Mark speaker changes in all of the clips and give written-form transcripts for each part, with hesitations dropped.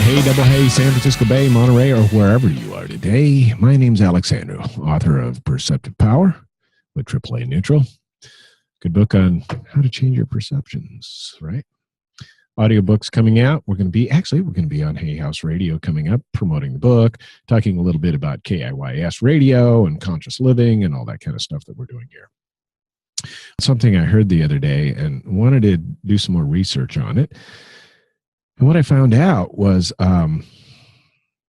Speaker 1: Hey, double hey, San Francisco Bay, Monterey, or wherever you are today. My name's Alexandru, author of Perceptive Power with AAA Neutral. Good book on how to change your perceptions, right? Audiobooks coming out. We're going to be on Hay House Radio coming up, promoting the book, talking a little bit about KIYS radio and conscious living and all that kind of stuff that we're doing here. Something I heard the other day and wanted to do some more research on it. And what I found out was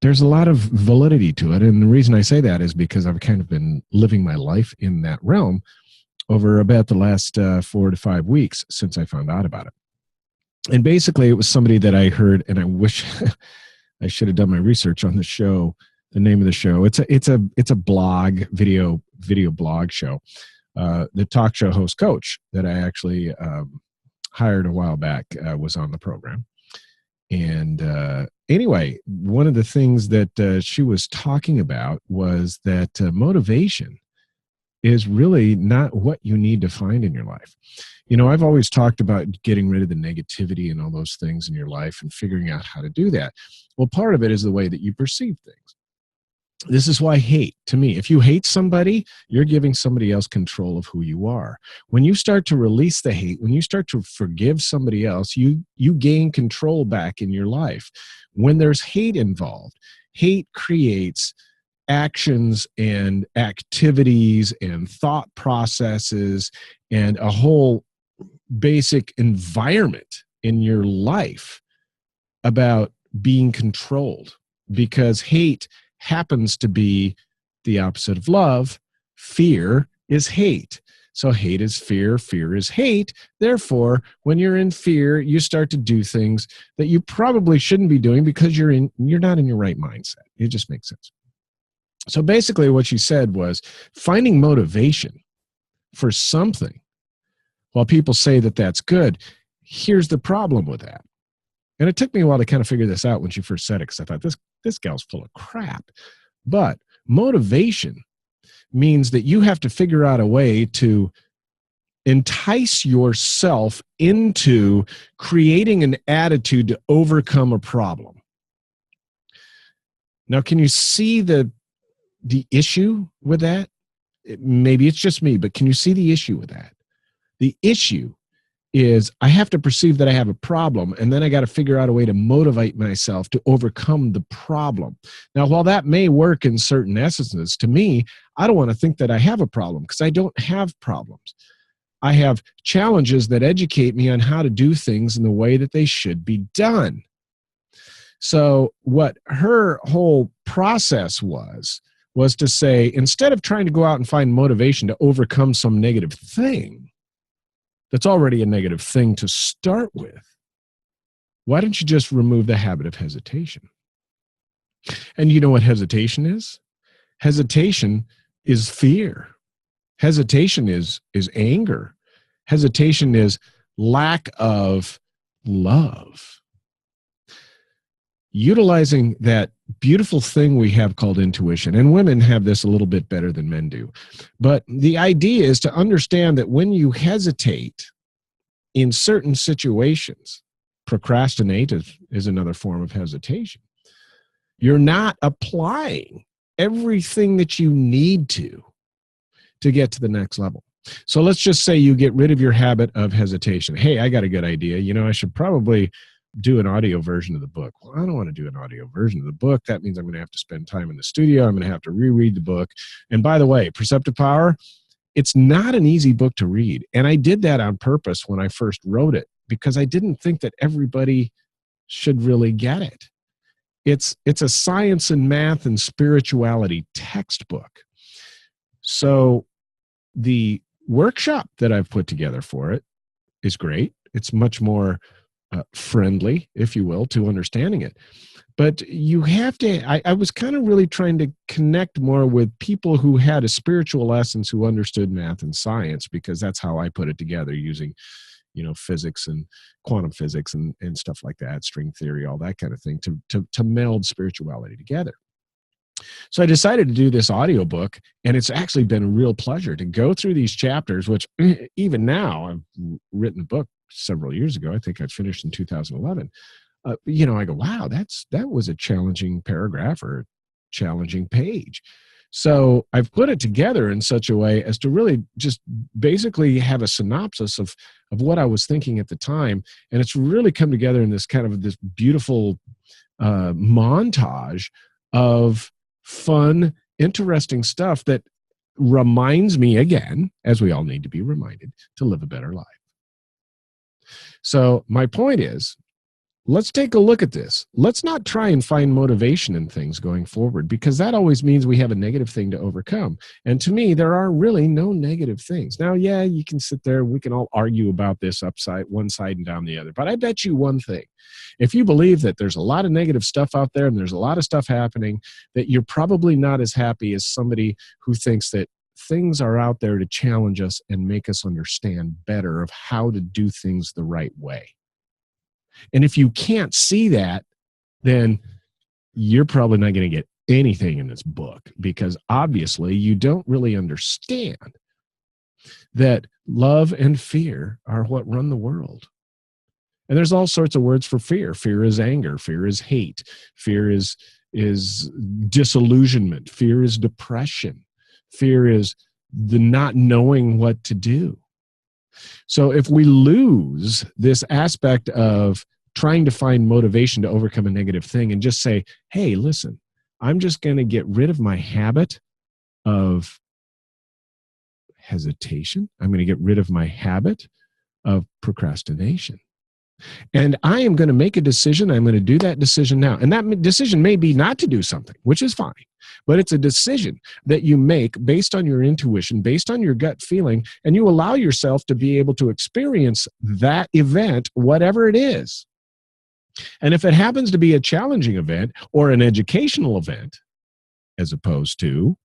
Speaker 1: there's a lot of validity to it. And the reason I say that is because I've kind of been living my life in that realm over about the last 4 to 5 weeks since I found out about it. And basically, it was somebody that I heard, and I wish I should have done my research on the show. The name of the show, it's a blog, video blog show. The talk show host coach that I actually hired a while back was on the program. And anyway, one of the things that she was talking about was that motivation is really not what you need to find in your life. You know, I've always talked about getting rid of the negativity and all those things in your life and figuring out how to do that. Well, part of it is the way that you perceive things. This is why hate, to me, if you hate somebody, you're giving somebody else control of who you are. When you start to release the hate, when you start to forgive somebody else, you gain control back in your life. When there's hate involved, hate creates actions and activities and thought processes and a whole basic environment in your life about being controlled, because hate happens to be the opposite of love. Fear is hate. So hate is fear, fear is hate. Therefore, when you're in fear, you start to do things that you probably shouldn't be doing because you're not in your right mindset. It just makes sense. So basically what she said was finding motivation for something. While people say that that's good, here's the problem with that. And it took me a while to kind of figure this out when she first said it, because I thought, this gal's full of crap. But motivation means that you have to figure out a way to entice yourself into creating an attitude to overcome a problem. Now, can you see the issue with that? Maybe it's just me, but can you see the issue with that? The issue is I have to perceive that I have a problem, and then I got to figure out a way to motivate myself to overcome the problem. Now, while that may work in certain essences, to me, I don't want to think that I have a problem, because I don't have problems. I have challenges that educate me on how to do things in the way that they should be done. So what her whole process was to say, instead of trying to go out and find motivation to overcome some negative thing, that's already a negative thing to start with, why don't you just remove the habit of hesitation? And you know what hesitation is? Hesitation is fear. Hesitation is anger. Hesitation is lack of love. Utilizing that beautiful thing we have called intuition, and women have this a little bit better than men do. But the idea is to understand that when you hesitate in certain situations, procrastinate is another form of hesitation. You're not applying everything that you need to get to the next level. So let's just say you get rid of your habit of hesitation. Hey, I got a good idea. You know, I should probably do an audio version of the book. Well, I don't want to do an audio version of the book. That means I'm going to have to spend time in the studio. I'm going to have to reread the book. And by the way, Perceptive Power, it's not an easy book to read. And I did that on purpose when I first wrote it, because I didn't think that everybody should really get it. It's a science and math and spirituality textbook. So the workshop that I've put together for it is great. It's much more friendly, if you will, to understanding it. But you have to, I was kind of really trying to connect more with people who had a spiritual essence, who understood math and science, because that's how I put it together, using, you know, physics and quantum physics and stuff like that, string theory, all that kind of thing, to meld spirituality together. So I decided to do this audiobook, and it's actually been a real pleasure to go through these chapters, which even now, I've written a book several years ago. I think I finished in 2011. I go, wow, that was a challenging paragraph or challenging page. So I've put it together in such a way as to really just basically have a synopsis of what I was thinking at the time. And it's really come together in this kind of this beautiful montage of fun, interesting stuff that reminds me again, as we all need to be reminded, to live a better life. So my point is, let's take a look at this. Let's not try and find motivation in things going forward, because that always means we have a negative thing to overcome. And to me, there are really no negative things. Now, yeah, you can sit there, we can all argue about this upside, one side and down the other. But I bet you one thing. If you believe that there's a lot of negative stuff out there and there's a lot of stuff happening, that you're probably not as happy as somebody who thinks that things are out there to challenge us and make us understand better of how to do things the right way. And if you can't see that, then you're probably not going to get anything in this book, because obviously you don't really understand that love and fear are what run the world. And there's all sorts of words for fear. Fear is anger. Fear is hate. Fear is disillusionment. Fear is depression. Fear is the not knowing what to do. So if we lose this aspect of trying to find motivation to overcome a negative thing and just say, hey, listen, I'm just going to get rid of my habit of hesitation. I'm going to get rid of my habit of procrastination. And I am going to make a decision. I'm going to do that decision now. And that decision may be not to do something, which is fine. But it's a decision that you make based on your intuition, based on your gut feeling, and you allow yourself to be able to experience that event, whatever it is. And if it happens to be a challenging event or an educational event, as opposed to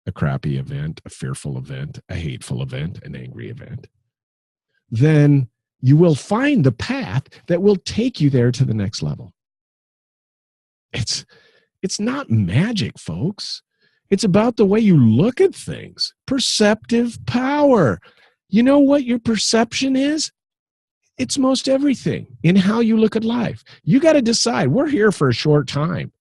Speaker 1: a crappy event, a fearful event, a hateful event, an angry event, then you will find the path that will take you there to the next level. It's not magic, folks. It's about the way you look at things. Perceptive power. You know what your perception is? It's most everything in how you look at life. You got to decide. We're here for a short time.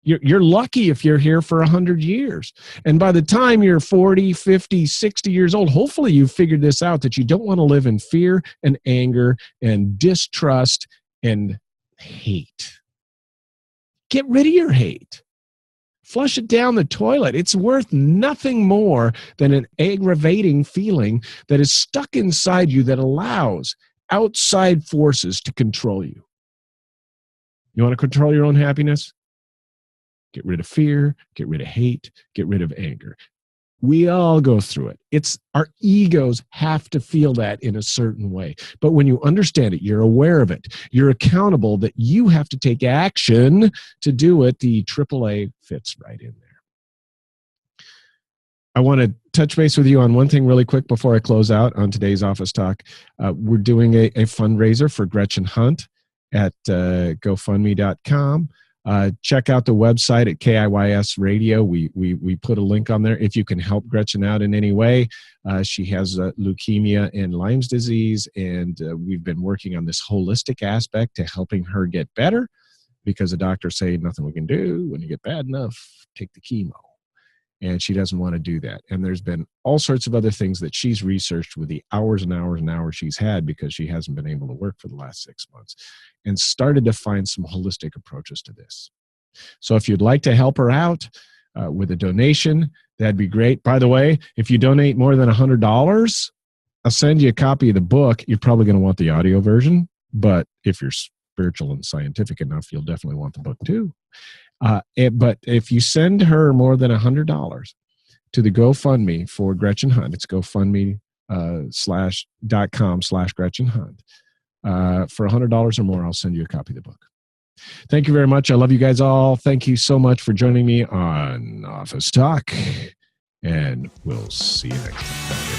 Speaker 1: You're lucky if you're here for 100 years. And by the time you're 40, 50, 60 years old, hopefully you've figured this out, that you don't want to live in fear and anger and distrust and hate. Get rid of your hate. Flush it down the toilet. It's worth nothing more than an aggravating feeling that is stuck inside you that allows outside forces to control you. You want to control your own happiness? Get rid of fear, get rid of hate, get rid of anger. We all go through it. It's our egos have to feel that in a certain way. But when you understand it, you're aware of it, you're accountable that you have to take action to do it. The AAA fits right in there. I want to touch base with you on one thing really quick before I close out on today's Office Talk. We're doing a fundraiser for Gretchen Hunt at GoFundMe.com. Check out the website at KIYS Radio. We put a link on there. If you can help Gretchen out in any way, she has leukemia and Lyme's disease, and we've been working on this holistic aspect to helping her get better, because the doctors say nothing we can do. When you get bad enough, take the chemo. And she doesn't want to do that. And there's been all sorts of other things that she's researched with the hours and hours and hours she's had, because she hasn't been able to work for the last 6 months, and started to find some holistic approaches to this. So if you'd like to help her out with a donation, that'd be great. By the way, if you donate more than $100, I'll send you a copy of the book. You're probably going to want the audio version, but if you're spiritual and scientific enough, you'll definitely want the book too. But if you send her more than $100 to the GoFundMe for Gretchen Hunt, it's GoFundMe.com/Gretchen Hunt. For $100 or more, I'll send you a copy of the book. Thank you very much. I love you guys all. Thank you so much for joining me on Office Talk, and we'll see you next time.